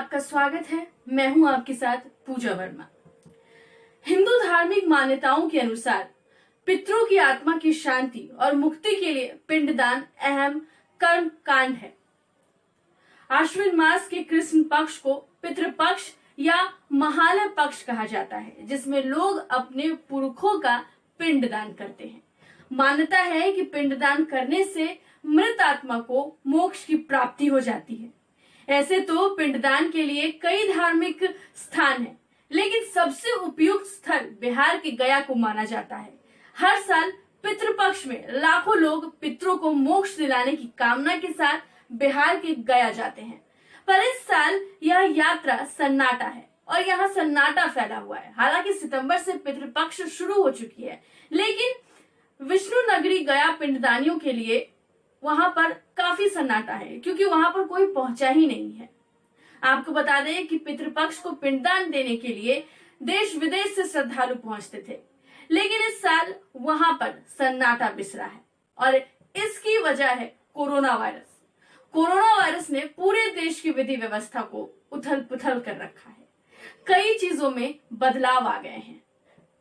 आपका स्वागत है। मैं हूं आपके साथ पूजा वर्मा। हिंदू धार्मिक मान्यताओं के अनुसार पितरों की आत्मा की शांति और मुक्ति के लिए पिंडदान अहम कर्म कांड है। आश्विन मास के कृष्ण पक्ष को पितृपक्ष या महालय पक्ष कहा जाता है, जिसमें लोग अपने पुरखों का पिंडदान करते हैं। मान्यता है कि पिंडदान करने से मृत आत्मा को मोक्ष की प्राप्ति हो जाती है। ऐसे तो पिंडदान के लिए कई धार्मिक स्थान हैं, लेकिन सबसे उपयुक्त स्थल बिहार के गया को माना जाता है। हर साल पितृपक्ष में लाखों लोग पितरों को मोक्ष दिलाने की कामना के साथ बिहार के गया जाते हैं। पर इस साल यह यात्रा सन्नाटा है और यहाँ सन्नाटा फैला हुआ है। हालांकि सितंबर से पितृपक्ष शुरू हो चुकी है, लेकिन विष्णु नगरी गया पिंडदानियों के लिए वहां पर काफी सन्नाटा है, क्योंकि वहां पर कोई पहुंचा ही नहीं है। आपको बता दें कि पितृपक्ष को पिंडदान देने के लिए देश विदेश से श्रद्धालु पहुंचते थे, लेकिन इस साल वहां पर सन्नाटा बिसरा है और इसकी वजह है कोरोना वायरस। कोरोना वायरस ने पूरे देश की विधि व्यवस्था को उथल पुथल कर रखा है। कई चीजों में बदलाव आ गए हैं,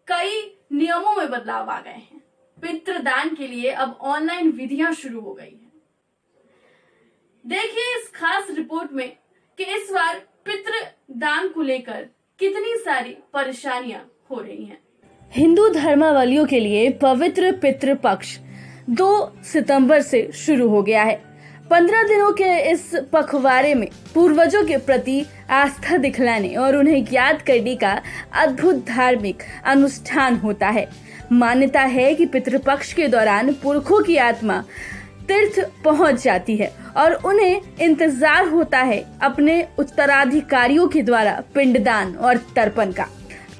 कई नियमों में बदलाव आ गए हैं। पितृदान के लिए अब ऑनलाइन विधियां शुरू हो गई हैं। देखिए इस खास रिपोर्ट में कि इस बार पितृदान को लेकर कितनी सारी परेशानियां हो रही हैं। हिंदू धर्मावलंबियों के लिए पवित्र पितृपक्ष 2 सितंबर से शुरू हो गया है। 15 दिनों के इस पखवाड़े में पूर्वजों के प्रति आस्था दिखलाने और उन्हें याद करने का अद्भुत धार्मिक अनुष्ठान होता है। मान्यता है कि पितृपक्ष के दौरान पुरखों की आत्मा तीर्थ पहुंच जाती है और उन्हें इंतजार होता है अपने उत्तराधिकारियों के द्वारा पिंडदान और तर्पण का।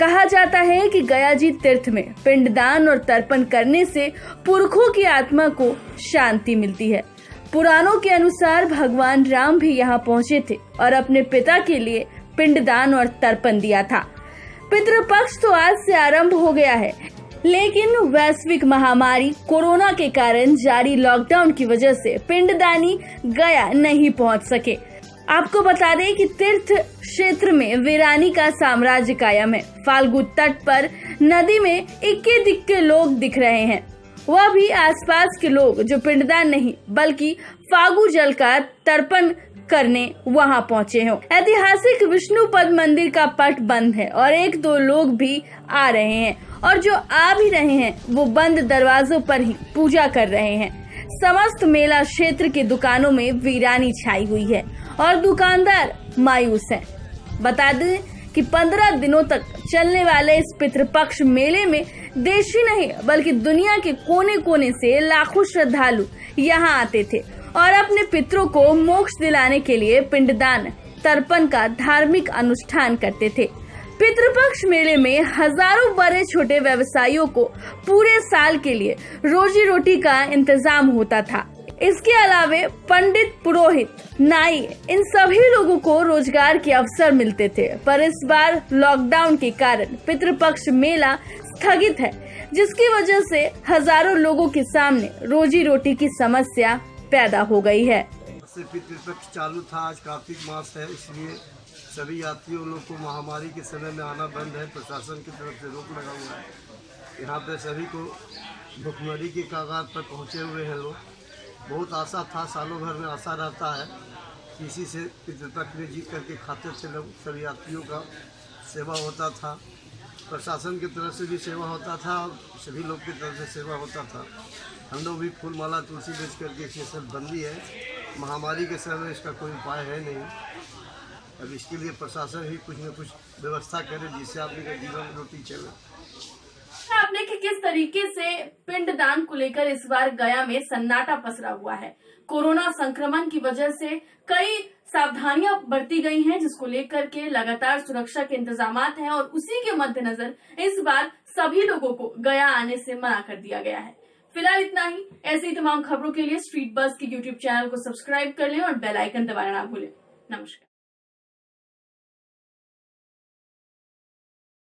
कहा जाता है कि गयाजी तीर्थ में पिंडदान और तर्पण करने से पुरखों की आत्मा को शांति मिलती है। पुराणों के अनुसार भगवान राम भी यहाँ पहुँचे थे और अपने पिता के लिए पिंडदान और तर्पण दिया था। पितृपक्ष तो आज से आरंभ हो गया है, लेकिन वैश्विक महामारी कोरोना के कारण जारी लॉकडाउन की वजह से पिंडदानी गया नहीं पहुंच सके। आपको बता दें कि तीर्थ क्षेत्र में वीरानी का साम्राज्य कायम है। फाल्गु तट पर नदी में इक्के दिक्के लोग दिख रहे हैं, वह भी आसपास के लोग जो पिंडदान नहीं बल्कि फागु जल का तर्पण करने वहां पहुंचे हो। ऐतिहासिक विष्णुपद मंदिर का पट बंद है और 1-2 लोग भी आ रहे हैं, और जो आ भी रहे हैं वो बंद दरवाजों पर ही पूजा कर रहे हैं। समस्त मेला क्षेत्र की दुकानों में वीरानी छाई हुई है और दुकानदार मायूस हैं। बता दें कि 15 दिनों तक चलने वाले इस पितृपक्ष मेले में देश ही नहीं बल्कि दुनिया के कोने कोने से लाखों श्रद्धालु यहाँ आते थे और अपने पितरों को मोक्ष दिलाने के लिए पिंडदान तर्पण का धार्मिक अनुष्ठान करते थे। पितृपक्ष मेले में हजारों बड़े छोटे व्यवसायियों को पूरे साल के लिए रोजी रोटी का इंतजाम होता था। इसके अलावे पंडित, पुरोहित, नाई, इन सभी लोगों को रोजगार के अवसर मिलते थे। पर इस बार लॉकडाउन के कारण पितृपक्ष मेला स्थगित है, जिसकी वजह से हजारों लोगों के सामने रोजी रोटी की समस्या पैदा हो गई है। पितृपक्ष चालू था, आज कार्तिक मास है, इसलिए सभी यात्रियों लोग को महामारी के समय में आना बंद है। प्रशासन की तरफ से रोक लगा हुआ है। यहाँ पे सभी को भुखमरी के कगार पर पहुँचे हुए हैं लोग। बहुत आशा था, सालों भर में आशा रहता है कि इसी से पितृपक्ष में जीत करके खाते थे लोग। सभी यात्रियों का सेवा होता था, प्रशासन की तरफ से भी सेवा होता था और सभी लोग की तरफ से सेवा होता था। हम लोग भी फूल माला तुलसी बेच करके ये सब बंदी है। महामारी के समय में इसका कोई उपाय है नहीं। अब इसके लिए प्रशासन ही कुछ न कुछ व्यवस्था करे जिससे आदमी का जीवन रोटी चले। आपने कि किस तरीके से पिंडदान को लेकर इस बार गया में सन्नाटा पसरा हुआ है। कोरोना संक्रमण की वजह से कई सावधानियां बरती गई हैं, जिसको लेकर के लगातार सुरक्षा के इंतजामात हैं और उसी के मद्देनजर इस बार सभी लोगों को गया आने से मना कर दिया गया है। फिलहाल इतना ही। ऐसे ही तमाम खबरों के लिए स्ट्रीट बज़ के YouTube चैनल को सब्सक्राइब कर लें और बेल आइकन दबाना ना भूलें। नमस्कार।